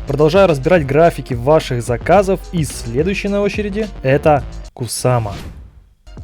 Продолжаю разбирать графики ваших заказов, и следующий на очереди это Kusama.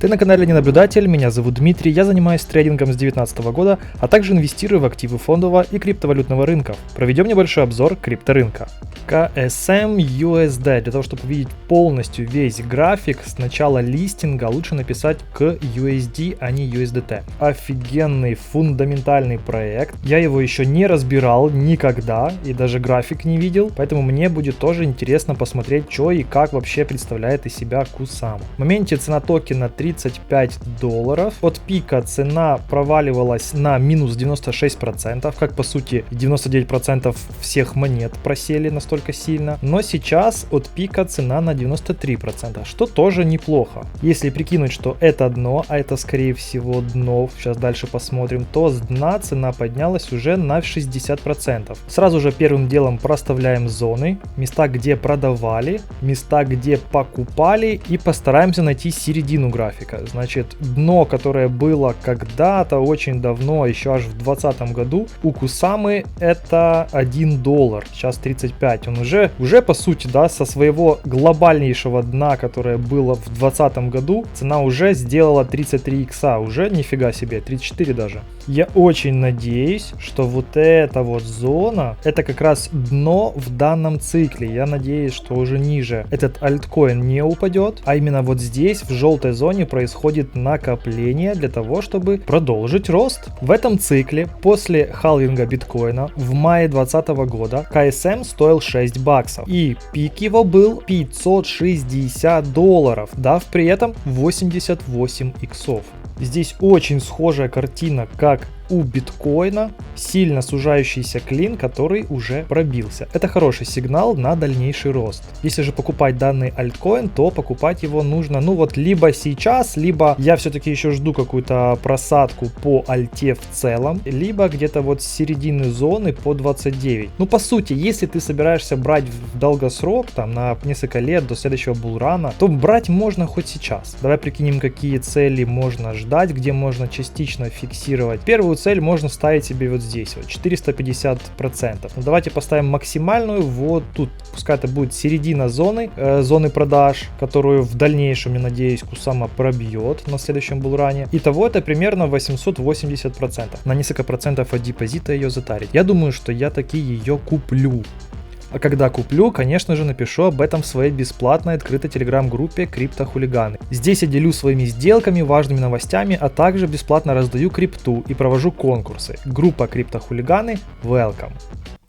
Ты на канале Ненаблюдатель, меня зовут Дмитрий, я занимаюсь трейдингом с 2019 года, а также инвестирую в активы фондового и криптовалютного рынков. Проведем небольшой обзор крипторынка. KSM USD. Для того, чтобы увидеть полностью весь график, с начала листинга лучше написать к USD, а не USDT. Офигенный фундаментальный проект. Я его еще не разбирал никогда и даже график не видел, поэтому мне будет тоже интересно посмотреть, что и как вообще представляет из себя Kusama. В моменте цена токена $35. От пика цена проваливалась на минус 96%, как по сути 99% всех монет просели настолько сильно. Но сейчас от пика цена на 93%, что тоже неплохо. Если прикинуть, что это дно, а это скорее всего дно, сейчас дальше посмотрим, то с дна цена поднялась уже на 60%. Сразу же первым делом проставляем зоны, места, где продавали, места, где покупали, и постараемся найти середину графика. Значит, дно, которое было когда-то очень давно, еще аж в 2020 году, у Кусамы это $1, сейчас 35. Он уже по сути, да, со своего глобальнейшего дна, которое было в 2020 году, цена уже сделала 33 икса, уже нифига себе, 34 даже. Я очень надеюсь, что вот эта вот зона, это как раз дно в данном цикле. Я надеюсь, что уже ниже этот альткоин не упадет, а именно вот здесь, в желтой зоне, происходит накопление для того, чтобы продолжить рост. В этом цикле, после халвинга биткоина в мае 2020 года, KSM стоил $6, и пик его был $560, дав при этом 88 иксов. Здесь очень схожая картина, как у биткоина, сильно сужающийся клин, который уже пробился. Это хороший сигнал на дальнейший рост. Если же покупать данный альткоин, то покупать его нужно, ну вот, либо сейчас, либо я все-таки еще жду какую-то просадку по альте в целом, либо где-то вот с середины зоны по 29. Ну, по сути, если ты собираешься брать в долгосрок, там, на несколько лет до следующего булрана, то брать можно хоть сейчас. Давай прикинем, какие цели можно ждать, где можно частично фиксировать. Первую цель можно ставить себе вот здесь, вот 450%. Но давайте поставим максимальную вот тут, пускай это будет середина зоны, зоны продаж, которую в дальнейшем, я надеюсь, Kusama пробьет на следующем булране. Итого это примерно 880%. На несколько процентов от депозита ее затарить. Я думаю, что я таки ее куплю. А когда куплю, конечно же, напишу об этом в своей бесплатной открытой телеграм-группе Криптохулиганы. Здесь я делюсь своими сделками, важными новостями, а также бесплатно раздаю крипту и провожу конкурсы. Группа Криптохулиганы, welcome.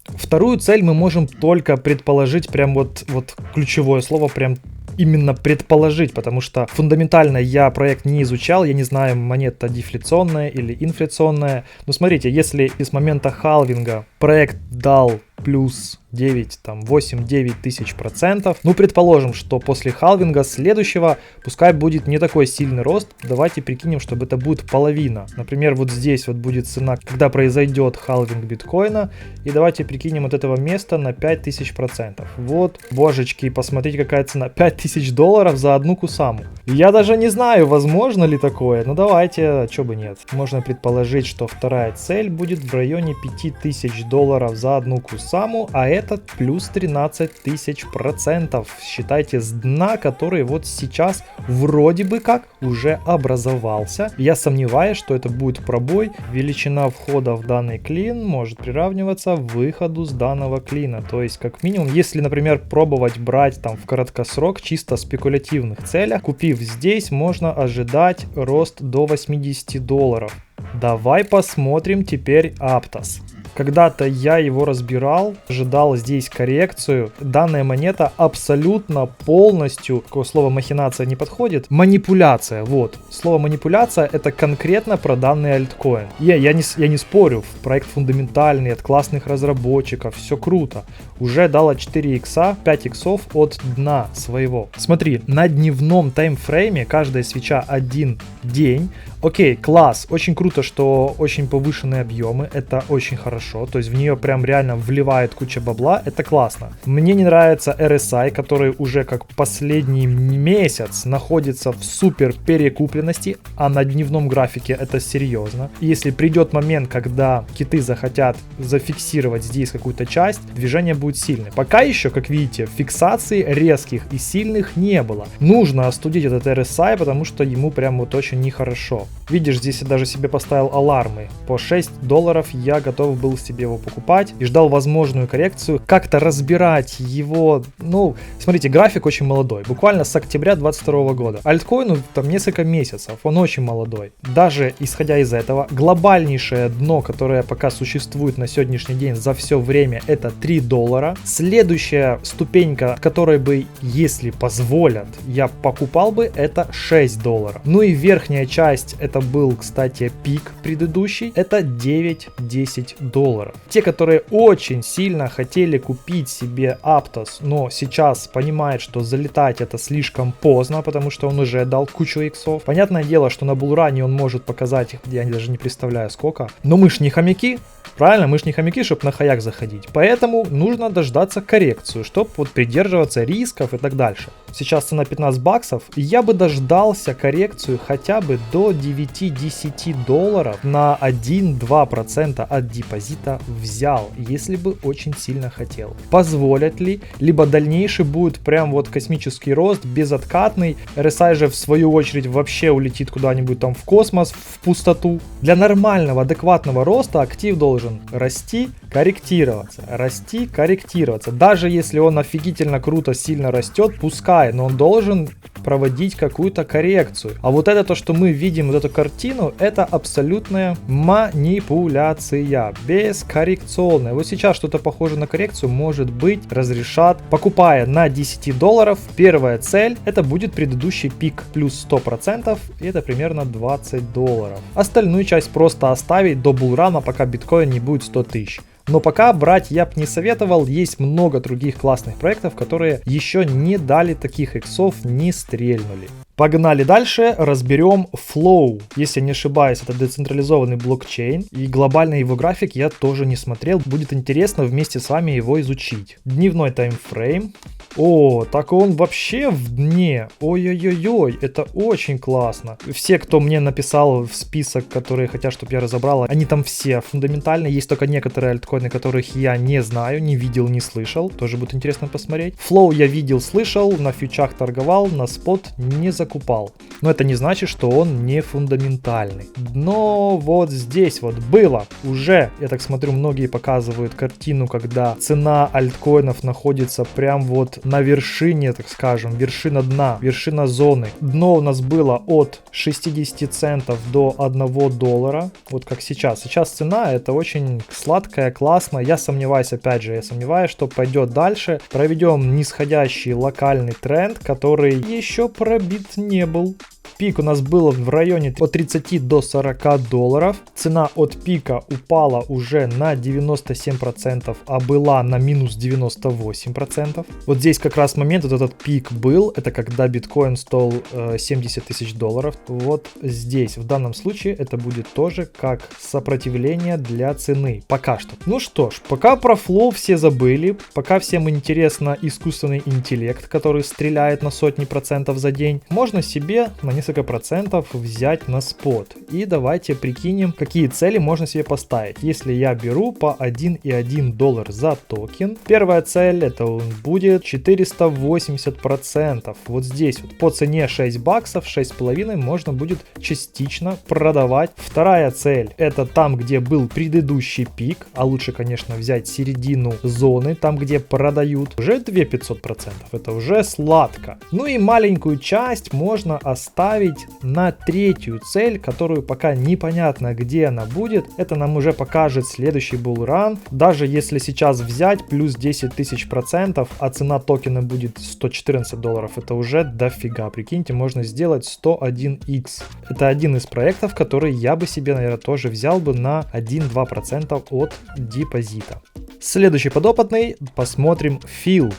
Вторую цель мы можем только предположить, прям вот ключевое слово, прям именно предположить, потому что фундаментально я проект не изучал, я не знаю, монета дефляционная или инфляционная. Но смотрите, если с момента халвинга проект дал плюс 9, там 8-9 тысяч процентов. Ну, предположим, что после халвинга следующего пускай будет не такой сильный рост. Давайте прикинем, чтобы это будет половина. Например, вот здесь вот будет цена, когда произойдет халвинг биткоина. И давайте прикинем от этого места на 5000 процентов. Вот, божечки, посмотрите, какая цена. $5000 за одну Кусаму. Я даже не знаю, возможно ли такое. Но давайте, чё бы нет. Можно предположить, что вторая цель будет в районе $5000 за одну Кусаму, а этот плюс 13 тысяч процентов. Считайте, с дна, который вот сейчас вроде бы как уже образовался. Я сомневаюсь, что это будет пробой. Величина входа в данный клин может приравниваться выходу с данного клина. То есть, как минимум, если, например, пробовать брать там в краткосрок, чисто спекулятивных целях, купив здесь, можно ожидать рост до $80. Давай посмотрим теперь Aptos. Когда-то я его разбирал, ожидал здесь коррекцию. Данная монета абсолютно полностью, такое слово махинация не подходит, манипуляция, вот. Слово манипуляция это конкретно про данный альткоин. Я не спорю, проект фундаментальный, от классных разработчиков, все круто. Уже дало 4 икса, 5 иксов от дна своего. Смотри, на дневном таймфрейме каждая свеча 1 день. Окей, класс, очень круто, что очень повышенные объемы, это очень хорошо. хорошо, то есть в нее прям реально вливает куча бабла, это классно. Мне не нравится RSI, который уже как последний месяц находится в супер перекупленности, а на дневном графике это серьезно. И если придет момент, когда киты захотят зафиксировать здесь какую-то часть, движение будет сильное. Пока еще, как видите, фиксаций резких и сильных не было. Нужно остудить этот RSI, потому что ему прям вот очень нехорошо. Видишь, здесь я даже себе поставил алармы. По $6 я готов был себе его покупать и ждал возможную коррекцию, как-то разбирать его. Ну, смотрите, график очень молодой, буквально с октября 2022 года. Альткоину там несколько месяцев, он очень молодой. Даже исходя из этого, глобальнейшее дно, которое пока существует на сегодняшний день за все время, это $3. Следующая ступенька, которой бы, если позволят, я покупал бы, это $6. Ну и верхняя часть, это был, кстати, пик предыдущий, это $9-10. Те, которые очень сильно хотели купить себе Aptos, но сейчас понимают, что залетать это слишком поздно, потому что он уже дал кучу иксов. Понятное дело, что на булране он может показать их, я даже не представляю сколько. Но мы ж не хомяки. Правильно, мы ж не хомяки, чтобы на хаяк заходить. Поэтому нужно дождаться коррекцию, чтобы вот придерживаться рисков и так дальше. Сейчас цена $15, и я бы дождался коррекцию хотя бы до $9-10 на 1-2% от депозита взял, если бы очень сильно хотел. Позволят ли? Либо дальнейший будет прям вот космический рост, безоткатный. RSI же в свою очередь вообще улетит куда-нибудь там в космос, в пустоту. Для нормального, адекватного роста актив должен расти, корректироваться, расти, корректироваться. Даже если он офигительно круто, сильно растет, пускай, но он должен проводить какую-то коррекцию. А вот это то, что мы видим, вот эту картину, это абсолютная манипуляция, бескоррекционная. Вот сейчас что-то похоже на коррекцию, может быть, разрешат. Покупая на $10, первая цель, это будет предыдущий пик плюс 100%, и это примерно $20. Остальную часть просто оставить до булрана, пока биткоин не будет 100 тысяч. Но пока брать я бы не советовал, есть много других классных проектов, которые еще не дали таких иксов, не стрельнули. Погнали дальше, разберем Flow. Если не ошибаюсь, это децентрализованный блокчейн, и глобальный его график я тоже не смотрел. Будет интересно вместе с вами его изучить. Дневной таймфрейм. О, так он вообще в дне. Ой-ой-ой-ой, это очень классно. Все, кто мне написал в список, которые хотят, чтобы я разобрал, они там все фундаментальные. Есть только некоторые альткоины, которых я не знаю, не видел, не слышал. Тоже будет интересно посмотреть. Flow я видел, слышал, на фьючах торговал, на спот не закупал. Но это не значит, что он не фундаментальный. Но вот здесь вот было уже, я так смотрю, многие показывают картину, когда цена альткоинов находится прям вот на вершине, так скажем, вершина дна, вершина зоны. Дно у нас было от 60 центов до $1, вот как сейчас. Сейчас цена это очень сладкая, классно. Я сомневаюсь, опять же, что пойдет дальше. Проведем нисходящий локальный тренд, который еще пробит не был. Пик у нас был в районе от 30 до $40. Цена от пика упала уже на 97%, а была на минус 98%. Вот здесь как раз момент, вот этот пик был, это когда биткоин стоил $70 тысяч. Вот здесь, в данном случае, это будет тоже как сопротивление для цены. Пока что. Ну что ж, пока про Flow все забыли, пока всем интересно искусственный интеллект, который стреляет на сотни процентов за день, можно себе на несколько процентов взять на спот. И давайте прикинем, какие цели можно себе поставить. Если я беру по $1,1 за токен, первая цель это он будет 480%. Вот здесь вот по цене $6, 6,5 можно будет частично продавать. Вторая цель это там, где был предыдущий пик, а лучше, конечно, взять середину зоны, там, где продают. Уже 2500%, это уже сладко. Ну и маленькую часть можно оставить на третью цель, которую пока непонятно, где она будет. Это нам уже покажет следующий булран. Даже если сейчас взять плюс 10 тысяч процентов, а цена токена будет $114, это уже дофига. Прикиньте, можно сделать 101x. Это один из проектов, который я бы себе, наверное, тоже взял бы на 1-2% от депозита. Следующий подопытный, посмотрим Feel.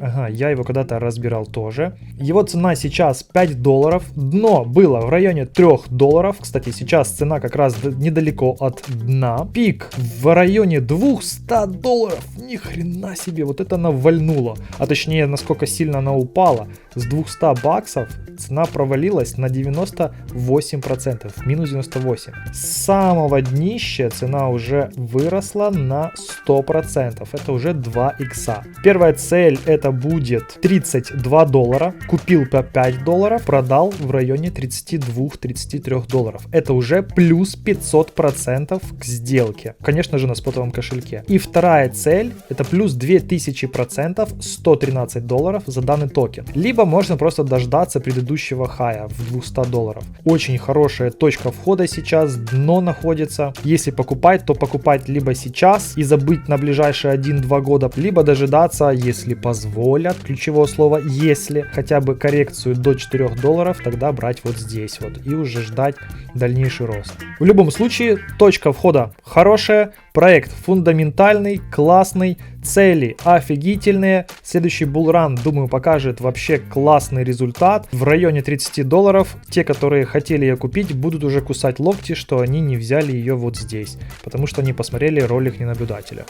Ага, я его когда-то разбирал тоже. Его цена сейчас $5. Дно было в районе $3. Кстати, сейчас цена как раз недалеко от дна. Пик в районе $200. Ни хрена себе, вот это она вальнула. А точнее, насколько сильно она упала. С $200 цена провалилась на 98%, минус 98%. С самого днища цена уже выросла на 100%. Это уже 2 икса. Первая цель это будет $32. Купил по $5, продал в районе $32-33. Это уже плюс 500% к сделке. Конечно же, на спотовом кошельке. И вторая цель это плюс 2000%, $113 за данный токен. Либо можно просто дождаться предыдущего хая в $200. Очень хорошая точка входа сейчас, дно находится. Если покупать, то покупать либо сейчас и забыть на ближайшие 1-2 года, либо дожидаться, если позволят, ключевое слово если, хотя бы коррекцию до $4, тогда брать вот здесь вот и уже ждать дальнейший рост. В любом случае, точка входа хорошая, проект фундаментальный, классный, цели офигительные. Следующий булран, думаю, покажет вообще классный результат. В районе $30. Те, которые хотели ее купить, будут уже кусать локти, что они не взяли ее вот здесь, потому что они посмотрели ролик ненаблюдателя.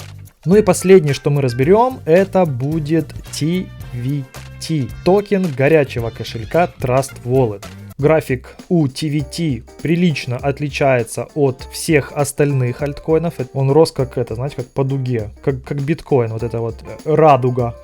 Ну и последнее, что мы разберем, это будет TVT, токен горячего кошелька Trust Wallet. График у TVT прилично отличается от всех остальных альткоинов. Он рос как это, знаете, как по дуге, как биткоин, вот это вот радуга.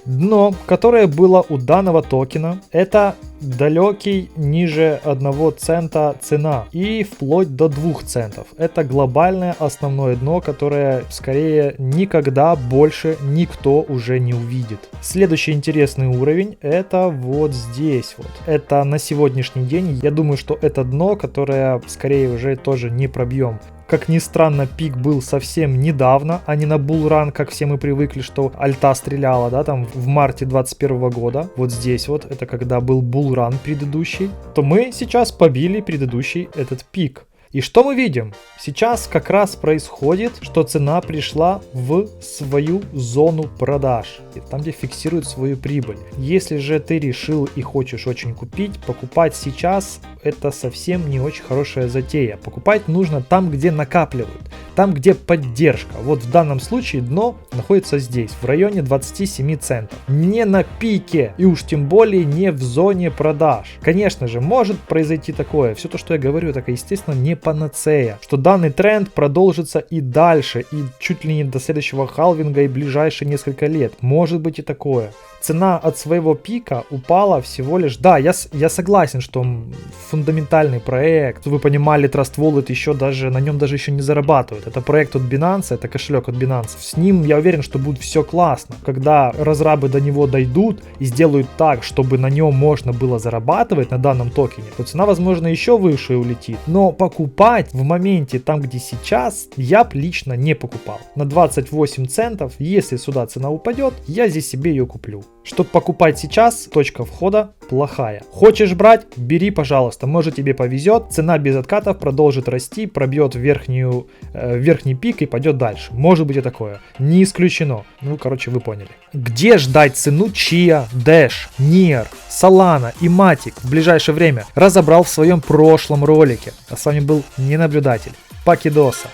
Дно, которое было у данного токена, это далекий ниже 1 цента цена и вплоть до 2 центов. Это глобальное основное дно, которое скорее никогда больше никто уже не увидит. Следующий интересный уровень это вот здесь вот. Это на сегодняшний день, я думаю, что это дно, которое скорее уже тоже не пробьем. Как ни странно, пик был совсем недавно, а не на булран, как все мы привыкли, что альта стреляла, да, там в марте 2021 года. Вот здесь вот, это когда был булран предыдущий, то мы сейчас побили предыдущий этот пик. И что мы видим? Сейчас как раз происходит, что цена пришла в свою зону продаж, там где фиксирует свою прибыль. Если же ты решил и хочешь очень купить, покупать сейчас это совсем не очень хорошая затея. Покупать нужно там, где накапливают, там, где поддержка. Вот в данном случае дно находится здесь, в районе 27 центов. Не на пике и уж тем более не в зоне продаж. Конечно же, может произойти такое. Все то, что я говорю, это, естественно, не панацея. Что данный тренд продолжится и дальше, и чуть ли не до следующего халвинга и ближайшие несколько лет. Может быть и такое. Цена от своего пика упала всего лишь... Да, я согласен, что фундаментальный проект. Вы понимали, Trust Wallet еще даже, на нем даже еще не зарабатывают. Это проект от Binance, это кошелек от Binance. С ним, я уверен, что будет все классно. Когда разрабы до него дойдут и сделают так, чтобы на нем можно было зарабатывать на данном токене, то цена, возможно, еще выше улетит. Но покупать в моменте там, где сейчас, я бы лично не покупал. На 28 центов, если сюда цена упадет, я здесь себе ее куплю. Чтобы покупать сейчас, точка входа плохая. Хочешь брать? Бери, пожалуйста. Может тебе повезет. Цена без откатов продолжит расти, пробьет верхний пик и пойдет дальше. Может быть и такое. Не исключено. Ну, короче, вы поняли. Где ждать цену Chia, Dash, Near, Solana и Matic в ближайшее время? Разобрал в своем прошлом ролике. А с вами был Ненаблюдатель. Покидоса.